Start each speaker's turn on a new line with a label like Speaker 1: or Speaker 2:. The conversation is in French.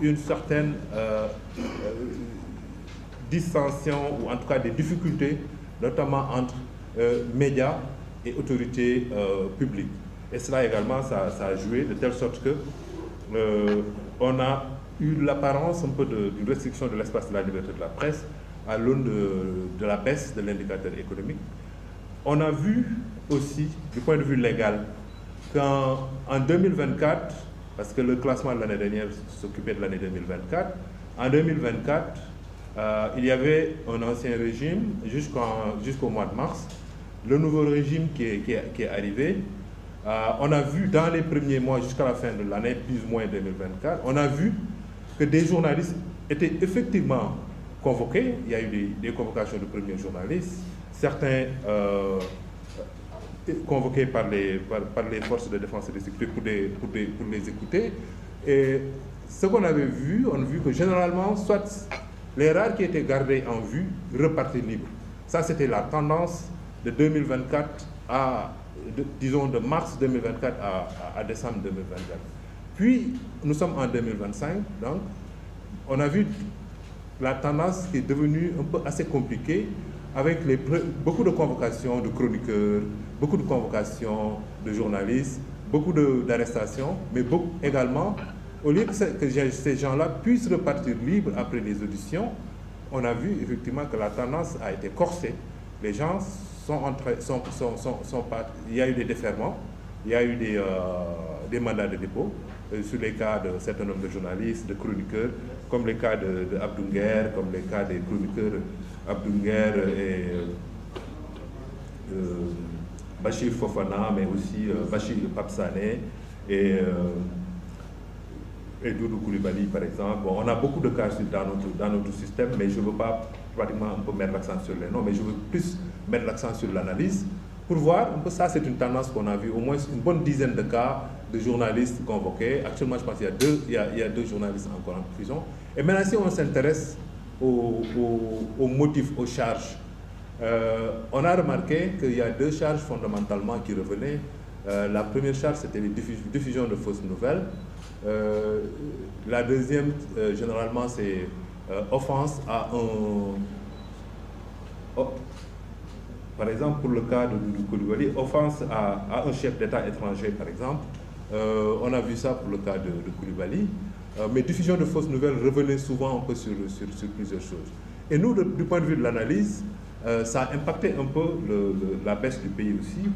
Speaker 1: une certaine dissension, ou en tout cas des difficultés, notamment entre médias et autorités publiques. Et cela également, ça a joué de telle sorte que on a eu l'apparence un peu d'une restriction de l'espace de la liberté de la presse à l'aune de la baisse de l'indicateur économique. On a vu aussi, du point de vue légal, qu'en 2024, parce que le classement de l'année dernière s'occupait de l'année 2024, en 2024, il y avait un ancien régime jusqu'au mois de mars. Le nouveau régime qui est arrivé, on a vu dans les premiers mois jusqu'à la fin de l'année, plus ou moins 2024, on a vu que des journalistes étaient effectivement convoqués. Il y a eu des convocations de premiers journalistes, certains convoqués par les forces de défense et de sécurité pour les écouter. Et ce qu'on avait vu, on a vu que généralement, soit les rares qui étaient gardés en vue repartaient libres. Ça, c'était la tendance de 2024 disons de mars 2024 à décembre 2024. Puis, nous sommes en 2025, donc on a vu la tendance qui est devenue un peu assez compliquée, avec beaucoup de convocations de chroniqueurs, beaucoup de convocations de journalistes, beaucoup d'arrestations, mais également, au lieu que ces gens-là puissent repartir libres après les auditions, on a vu effectivement que la tendance a été corsée. Les gens il y a eu des déferments, il y a eu des mandats de dépôt sur les cas d'un certain nombre de journalistes, de chroniqueurs, comme les cas de Abdou Nguer, comme les cas des chroniqueurs Abdou Nguer et Bachir Fofana, mais aussi Bachir Pape Sané et Doudou Coulibaly, par exemple. Bon, on a beaucoup de cas dans notre système, mais je ne veux pas pratiquement un peu mettre l'accent sur les noms, mais je veux plus mettre l'accent sur l'analyse pour voir un peu. Ça, c'est une tendance qu'on a vue, au moins une bonne dizaine de cas de journalistes convoqués. Actuellement, je pense qu'il y a deux journalistes encore en prison. Et maintenant, si on s'intéresse aux motifs, aux charges, on a remarqué qu'il y a deux charges fondamentalement qui revenaient. La première charge, c'était les diffusions de fausses nouvelles. La deuxième, généralement, c'est offense à par exemple, pour le cas de Doudou Coulibaly, offense à un chef d'État étranger, par exemple. On a vu ça pour le cas de Coulibaly. Mais diffusion de fausses nouvelles revenait souvent un peu sur plusieurs choses. Et nous, du point de vue de l'analyse, ça a impacté un peu la baisse du pays aussi.